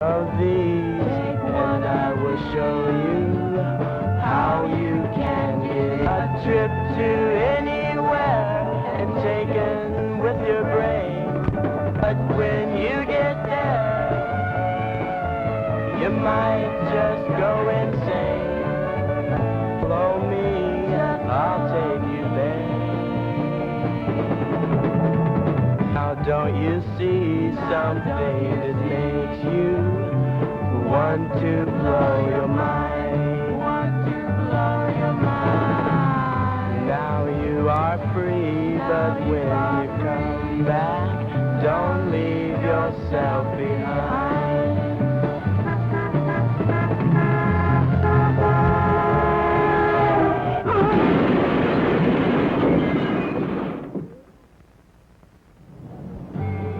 Of these, and I will show you how you can get a trip to anywhere and taken with your brain. But when you get there, you might just go insane. Follow me, I'll take you there. Now don't you see something that makes you want to blow your mind? Want to blow your mind. Now you are free, but when you come back, don't leave yourself behind.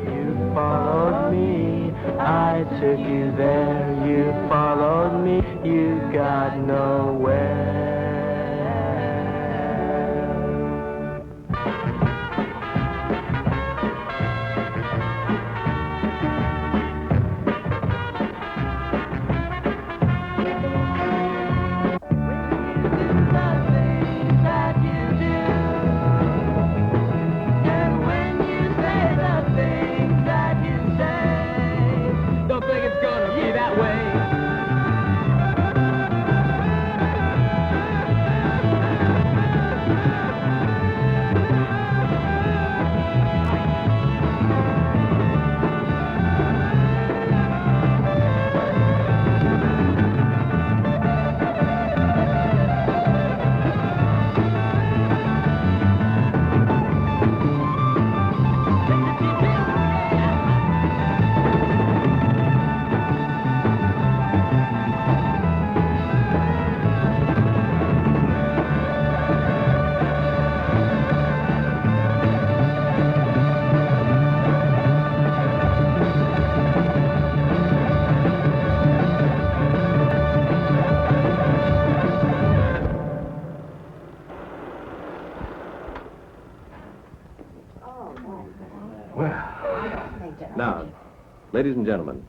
You followed me, I took you there. You followed me, you got nowhere. Now, ladies and gentlemen,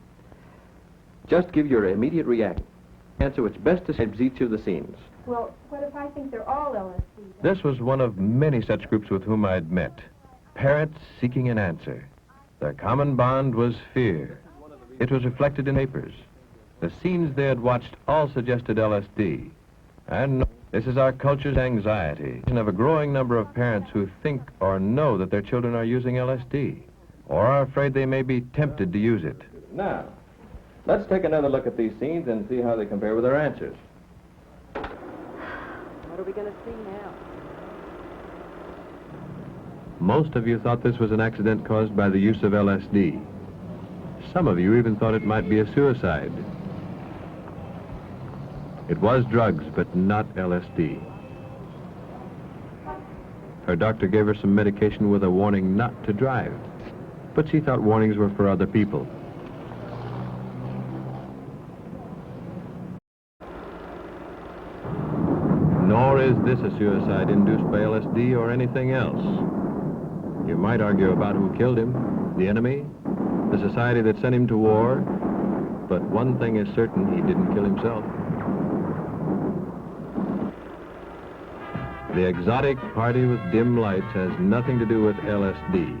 just give your immediate reaction. Answer which best describes each of the scenes. Well, what if I think they're all LSD? This was one of many such groups with whom I'd met. Parents seeking an answer. Their common bond was fear. It was reflected in papers. The scenes they had watched all suggested LSD. And this is our culture's anxiety of a growing number of parents who think or know that their children are using LSD, or are afraid they may be tempted to use it. Now, let's take another look at these scenes and see how they compare with our answers. What are we going to see now? Most of you thought this was an accident caused by the use of LSD. Some of you even thought it might be a suicide. It was drugs, but not LSD. Her doctor gave her some medication with a warning not to drive, but she thought warnings were for other people. Nor is this a suicide induced by LSD or anything else. You might argue about who killed him, the enemy, the society that sent him to war, but one thing is certain, he didn't kill himself. The exotic party with dim lights has nothing to do with LSD.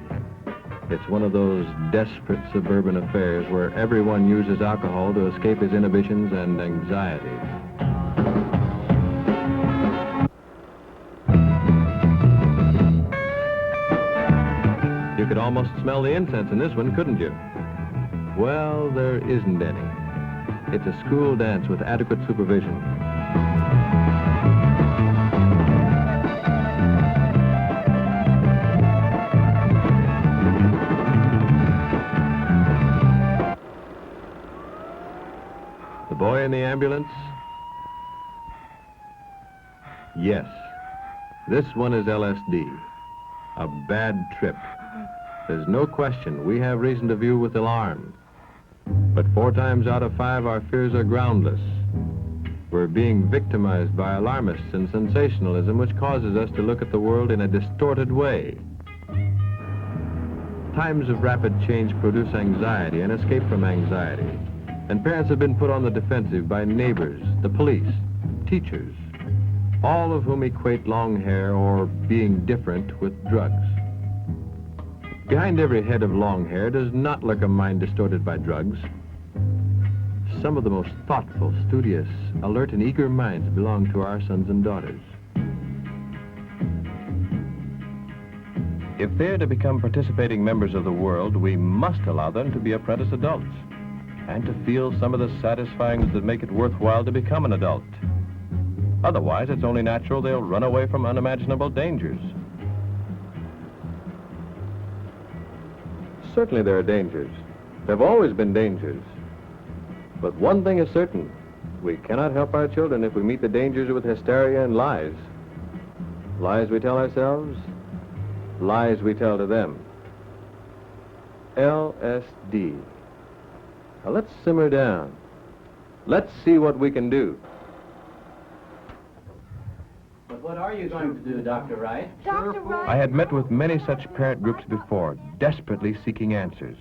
It's one of those desperate suburban affairs where everyone uses alcohol to escape his inhibitions and anxiety. You could almost smell the incense in this one, couldn't you? Well, there isn't any. It's a school dance with adequate supervision. The boy in the ambulance? Yes, this one is LSD. A bad trip. There's no question we have reason to view with alarm. But 4 times out of 5, our fears are groundless. We're being victimized by alarmists and sensationalism, which causes us to look at the world in a distorted way. Times of rapid change produce anxiety and escape from anxiety. And parents have been put on the defensive by neighbors, the police, teachers, all of whom equate long hair or being different with drugs. Behind every head of long hair does not lurk a mind distorted by drugs. Some of the most thoughtful, studious, alert, and eager minds belong to our sons and daughters. If they're to become participating members of the world, we must allow them to be apprentice adults and to feel some of the satisfyings that make it worthwhile to become an adult. Otherwise, it's only natural they'll run away from unimaginable dangers. Certainly there are dangers. There have always been dangers. But one thing is certain. We cannot help our children if we meet the dangers with hysteria and lies. Lies we tell ourselves, lies we tell to them. LSD. Now let's simmer down. Let's see what we can do. But what are you going to do, Dr. Wright? Dr. Wright? I had met with many such parent groups before, desperately seeking answers.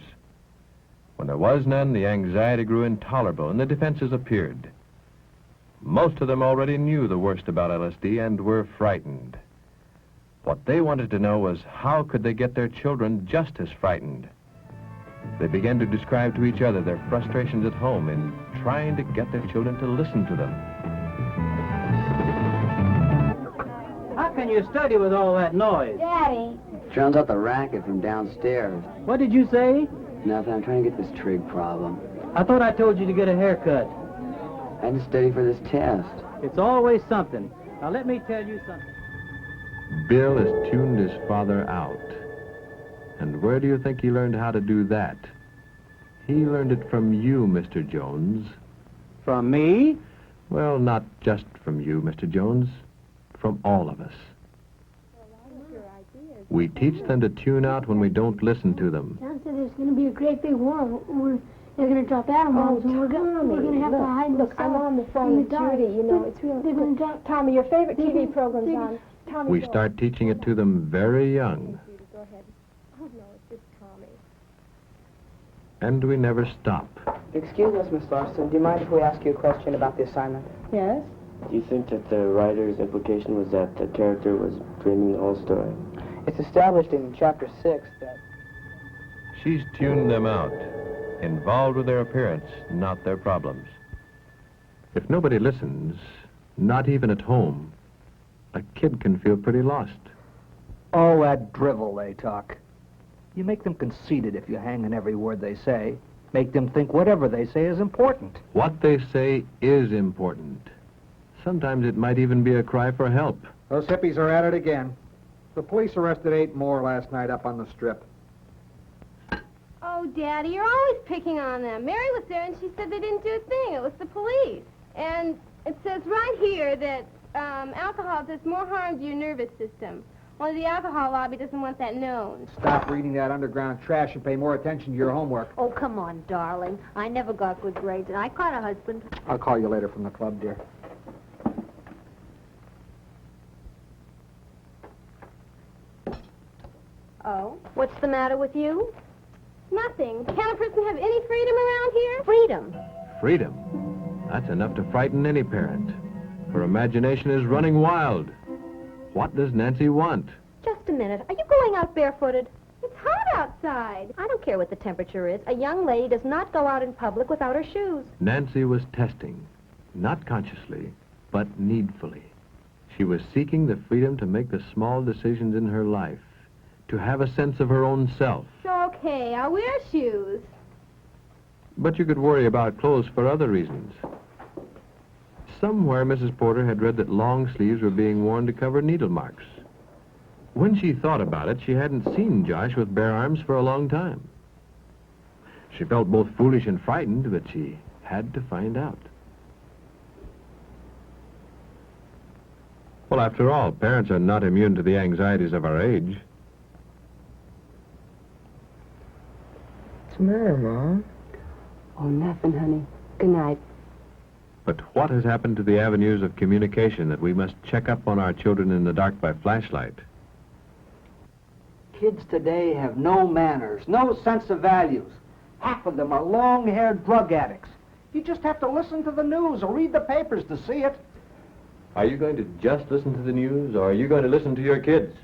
When there was none, the anxiety grew intolerable and the defenses appeared. Most of them already knew the worst about LSD and were frightened. What they wanted to know was how could they get their children just as frightened. They began to describe to each other their frustrations at home in trying to get their children to listen to them. How can you study with all that noise? Daddy. Drowns out the racket from downstairs. What did you say? Nothing, I'm trying to get this trig problem. I thought I told you to get a haircut. I had to study for this test. It's always something. Now let me tell you something. Bill has tuned his father out. And where do you think he learned how to do that? He learned it from you, Mr. Jones. From me? Well, not just from you, Mr. Jones. From all of us. We teach them to tune out when we don't listen to them. John said there's going to be a great big war. They're going to drop atom bombs, and we're going to have to hide. Look, I'm on the phone with Judy. You know, it's really. They're going to drop. Tommy, your favorite TV program's on. Tommy, We start teaching it to them very young. Go ahead. Oh no, it's just Tommy. And we never stop. Excuse us, Miss Larson. Do you mind if we ask you a question about the assignment? Yes. Do you think that the writer's implication was that the character was dreaming the whole story? It's established in Chapter 6 that... She's tuned them out, involved with their appearance, not their problems. If nobody listens, not even at home, a kid can feel pretty lost. Oh, that drivel they talk. You make them conceited if you hang on every word they say. Make them think whatever they say is important. What they say is important. Sometimes it might even be a cry for help. Those hippies are at it again. The police arrested 8 more last night up on the strip. Oh, Daddy, you're always picking on them. Mary was there, and she said they didn't do a thing. It was the police. And it says right here that alcohol does more harm to your nervous system. Only the alcohol lobby doesn't want that known. Stop reading that underground trash and pay more attention to your homework. Oh, come on, darling. I never got good grades, and I caught a husband. I'll call you later from the club, dear. Oh? What's the matter with you? Nothing. Can't a person have any freedom around here? Freedom. Freedom. That's enough to frighten any parent. Her imagination is running wild. What does Nancy want? Just a minute. Are you going out barefooted? It's hot outside. I don't care what the temperature is. A young lady does not go out in public without her shoes. Nancy was testing, not consciously, but needfully. She was seeking the freedom to make the small decisions in her life, to have a sense of her own self. So, okay, I'll wear shoes. But you could worry about clothes for other reasons. Somewhere Mrs. Porter had read that long sleeves were being worn to cover needle marks. When she thought about it, she hadn't seen Josh with bare arms for a long time. She felt both foolish and frightened, but she had to find out. Well, after all, parents are not immune to the anxieties of our age. What's the matter, Mom? Oh, nothing, honey. Good night. But what has happened to the avenues of communication that we must check up on our children in the dark by flashlight? Kids today have no manners, no sense of values. Half of them are long-haired drug addicts. You just have to listen to the news or read the papers to see it. Are you going to just listen to the news, or are you going to listen to your kids?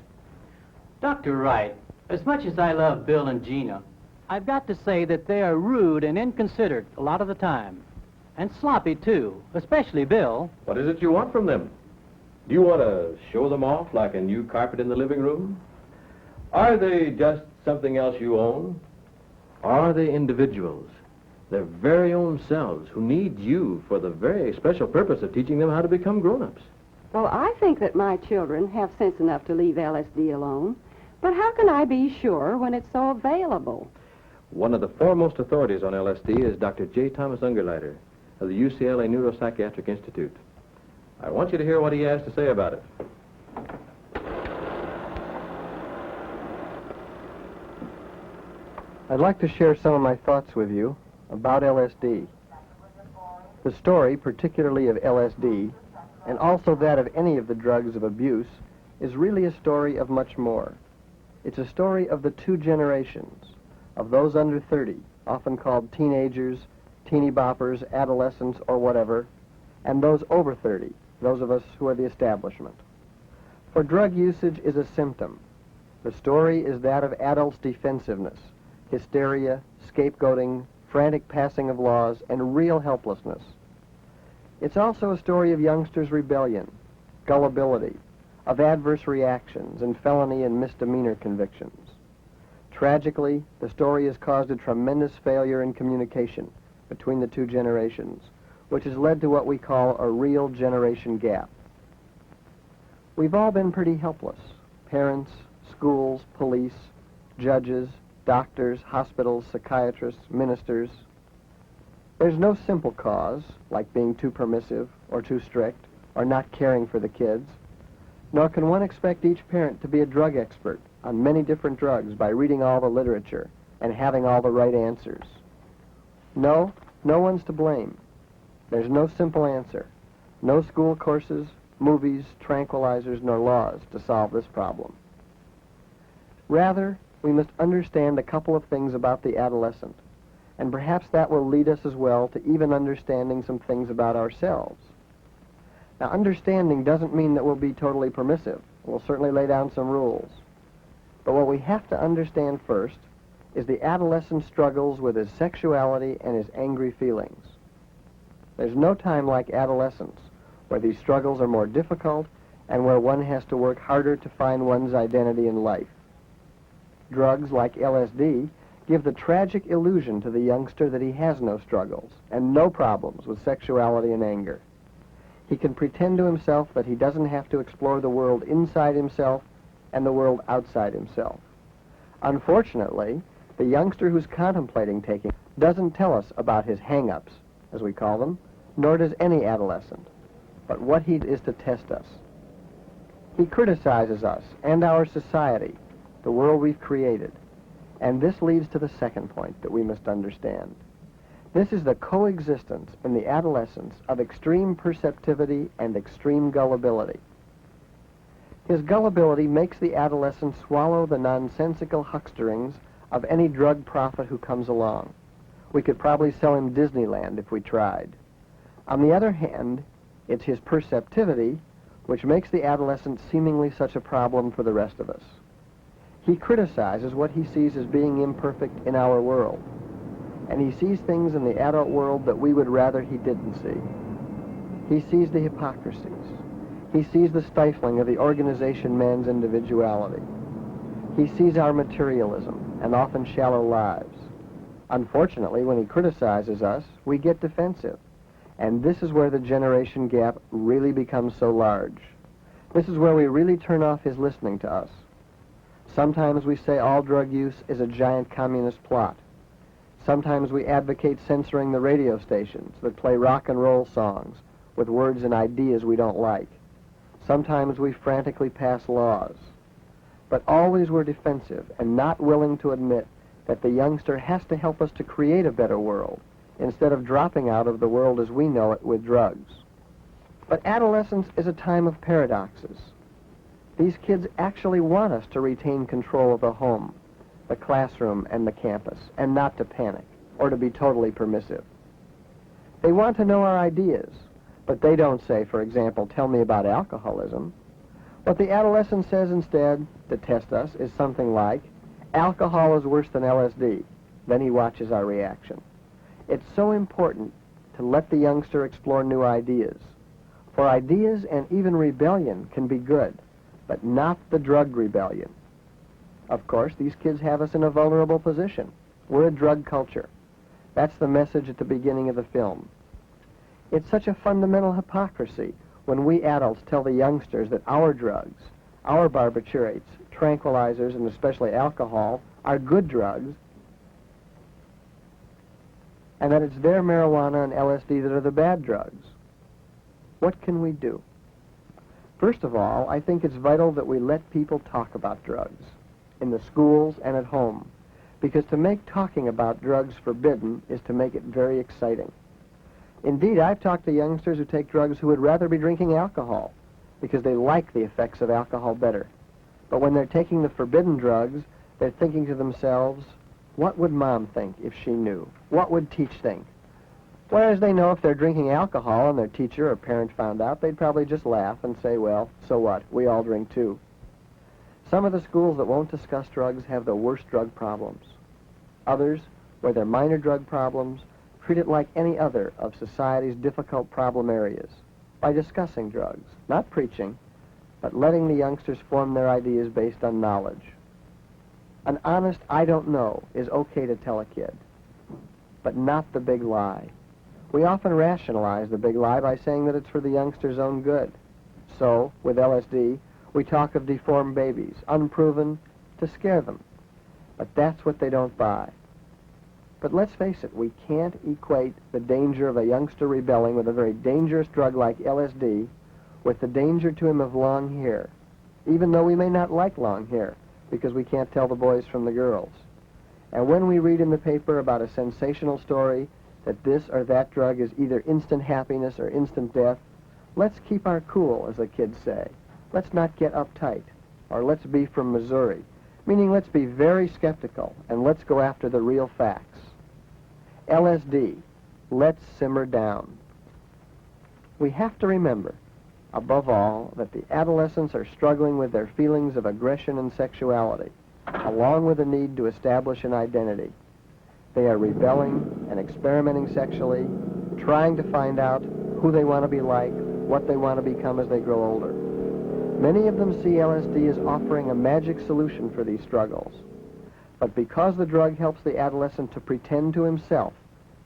Dr. Wright, as much as I love Bill and Gina, I've got to say that they are rude and inconsiderate a lot of the time. And sloppy, too, especially Bill. What is it you want from them? Do you want to show them off like a new carpet in the living room? Are they just something else you own? Or are they individuals, their very own selves, who need you for the very special purpose of teaching them how to become grown-ups? Well, I think that my children have sense enough to leave LSD alone. But how can I be sure when it's so available? One of the foremost authorities on LSD is Dr. J. Thomas Ungerleider of the UCLA Neuropsychiatric Institute. I want you to hear what he has to say about it. I'd like to share some of my thoughts with you about LSD. The story, particularly of LSD, and also that of any of the drugs of abuse, is really a story of much more. It's a story of the two generations, of those under 30, often called teenagers, teeny boppers, adolescents, or whatever, and those over 30, those of us who are the establishment. For drug usage is a symptom. The story is that of adults' defensiveness, hysteria, scapegoating, frantic passing of laws, and real helplessness. It's also a story of youngsters' rebellion, gullibility, of adverse reactions, and felony and misdemeanor convictions. Tragically, the story has caused a tremendous failure in communication between the two generations, which has led to what we call a real generation gap. We've all been pretty helpless. Parents, schools, police, judges, doctors, hospitals, psychiatrists, ministers. There's no simple cause, like being too permissive or too strict or not caring for the kids, nor can one expect each parent to be a drug expert on many different drugs by reading all the literature and having all the right answers. No, no one's to blame. There's no simple answer. No school courses, movies, tranquilizers, nor laws to solve this problem. Rather, we must understand a couple of things about the adolescent, and perhaps that will lead us as well to even understanding some things about ourselves. Now, understanding doesn't mean that we'll be totally permissive. We'll certainly lay down some rules. But what we have to understand first is the adolescent struggles with his sexuality and his angry feelings. There's no time like adolescence where these struggles are more difficult and where one has to work harder to find one's identity in life. Drugs like LSD give the tragic illusion to the youngster that he has no struggles and no problems with sexuality and anger. He can pretend to himself that he doesn't have to explore the world inside himself and the world outside himself. Unfortunately, the youngster who's contemplating taking doesn't tell us about his hang-ups, as we call them, nor does any adolescent. But what he is to test us. He criticizes us and our society, the world we've created. And this leads to the second point that we must understand. This is the coexistence in the adolescence of extreme perceptivity and extreme gullibility. His gullibility makes the adolescent swallow the nonsensical hucksterings of any drug prophet who comes along. We could probably sell him Disneyland if we tried. On the other hand, it's his perceptivity which makes the adolescent seemingly such a problem for the rest of us. He criticizes what he sees as being imperfect in our world, and he sees things in the adult world that we would rather he didn't see. He sees the hypocrisies. He sees the stifling of the organization man's individuality. He sees our materialism and often shallow lives. Unfortunately, when he criticizes us, we get defensive. And this is where the generation gap really becomes so large. This is where we really turn off his listening to us. Sometimes we say all drug use is a giant communist plot. Sometimes we advocate censoring the radio stations that play rock and roll songs with words and ideas we don't like. Sometimes we frantically pass laws. But always we're defensive and not willing to admit that the youngster has to help us to create a better world instead of dropping out of the world as we know it with drugs. But adolescence is a time of paradoxes. These kids actually want us to retain control of the home, the classroom, and the campus, and not to panic or to be totally permissive. They want to know our ideas, but they don't say, for example, tell me about alcoholism. What the adolescent says instead, to test us, is something like, alcohol is worse than LSD. Then he watches our reaction. It's so important to let the youngster explore new ideas. For ideas and even rebellion can be good, but not the drug rebellion. Of course, these kids have us in a vulnerable position. We're a drug culture. That's the message at the beginning of the film. It's such a fundamental hypocrisy when we adults tell the youngsters that our drugs, our barbiturates, tranquilizers, and especially alcohol, are good drugs, and that it's their marijuana and LSD that are the bad drugs. What can we do? First of all, I think it's vital that we let people talk about drugs, in the schools and at home, because to make talking about drugs forbidden is to make it very exciting. Indeed, I've talked to youngsters who take drugs who would rather be drinking alcohol, because they like the effects of alcohol better. But when they're taking the forbidden drugs, they're thinking to themselves, what would Mom think if she knew? What would Teach think? Whereas they know if they're drinking alcohol and their teacher or parent found out, they'd probably just laugh and say, well, so what? We all drink too. Some of the schools that won't discuss drugs have the worst drug problems. Others, where they're minor drug problems, treat it like any other of society's difficult problem areas, by discussing drugs, not preaching, but letting the youngsters form their ideas based on knowledge. An honest I don't know is okay to tell a kid, but not the big lie. We often rationalize the big lie by saying that it's for the youngster's own good. So, with LSD, we talk of deformed babies, unproven, to scare them. But that's what they don't buy. But let's face it, we can't equate the danger of a youngster rebelling with a very dangerous drug like LSD with the danger to him of long hair, even though we may not like long hair, because we can't tell the boys from the girls. And when we read in the paper about a sensational story that this or that drug is either instant happiness or instant death, let's keep our cool, as the kids say. Let's not get uptight, or let's be from Missouri, meaning let's be very skeptical and let's go after the real facts. LSD, let's simmer down. We have to remember, above all, that the adolescents are struggling with their feelings of aggression and sexuality, along with the need to establish an identity. They are rebelling and experimenting sexually, trying to find out who they want to be like, what they want to become as they grow older. Many of them see LSD as offering a magic solution for these struggles. But because the drug helps the adolescent to pretend to himself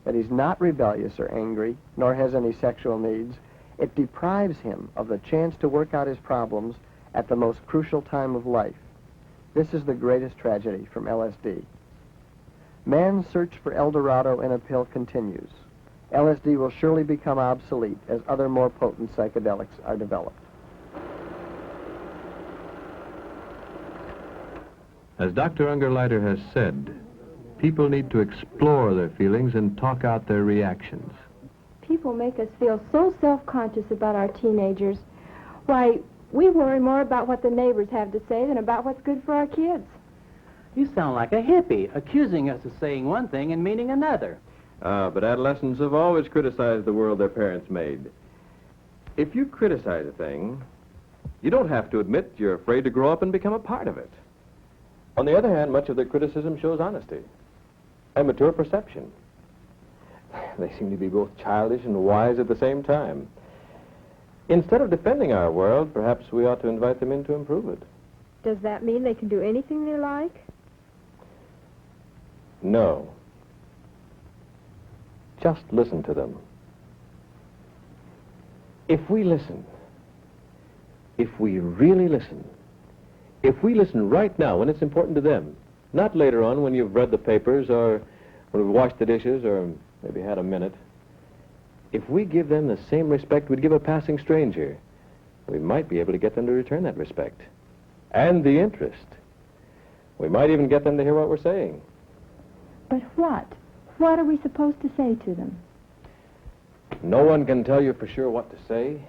that he's not rebellious or angry, nor has any sexual needs, it deprives him of the chance to work out his problems at the most crucial time of life. This is the greatest tragedy from LSD. Man's search for El Dorado in a pill continues. LSD will surely become obsolete as other more potent psychedelics are developed. As Dr. Ungerleider has said, people need to explore their feelings and talk out their reactions. People make us feel so self-conscious about our teenagers. Why, we worry more about what the neighbors have to say than about what's good for our kids. You sound like a hippie, accusing us of saying one thing and meaning another. But adolescents have always criticized the world their parents made. If you criticize a thing, you don't have to admit you're afraid to grow up and become a part of it. On the other hand, much of their criticism shows honesty and mature perception. They seem to be both childish and wise at the same time. Instead of defending our world, perhaps we ought to invite them in to improve it. Does that mean they can do anything they like? No. Just listen to them. If we listen, if we really listen, if we listen right now when it's important to them, not later on when you've read the papers or when we've washed the dishes or maybe had a minute, if we give them the same respect we'd give a passing stranger, we might be able to get them to return that respect. And the interest. We might even get them to hear what we're saying. But what? What are we supposed to say to them? No one can tell you for sure what to say.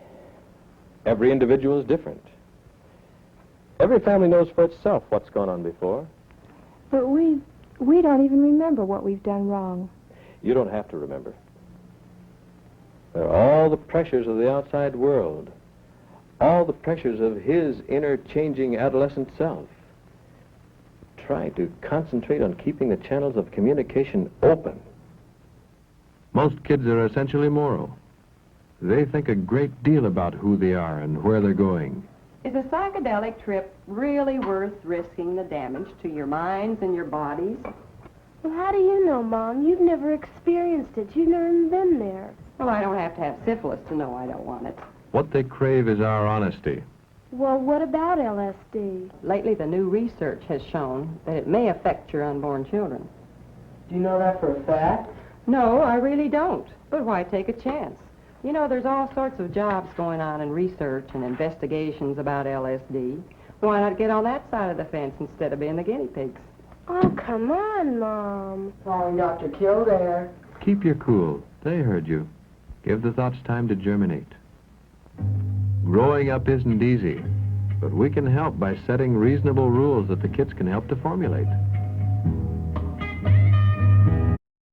Every individual is different. Every family knows for itself what's gone on before. But we don't even remember what we've done wrong. You don't have to remember. There are all the pressures of the outside world, all the pressures of his inner changing adolescent self. Try to concentrate on keeping the channels of communication open. Most kids are essentially moral. They think a great deal about who they are and where they're going. Is a psychedelic trip really worth risking the damage to your minds and your bodies? Well, how do you know, Mom? You've never experienced it. You've never been there. Well, I don't have to have syphilis to know I don't want it. What they crave is our honesty. Well, what about LSD? Lately, the new research has shown that it may affect your unborn children. Do you know that for a fact? No, I really don't. But why take a chance? You know, there's all sorts of jobs going on in research and investigations about LSD. Why not get on that side of the fence instead of being the guinea pigs? Oh, come on, Mom. Calling Dr. Kildare. Keep your cool. They heard you. Give the thoughts time to germinate. Growing up isn't easy, but we can help by setting reasonable rules that the kids can help to formulate.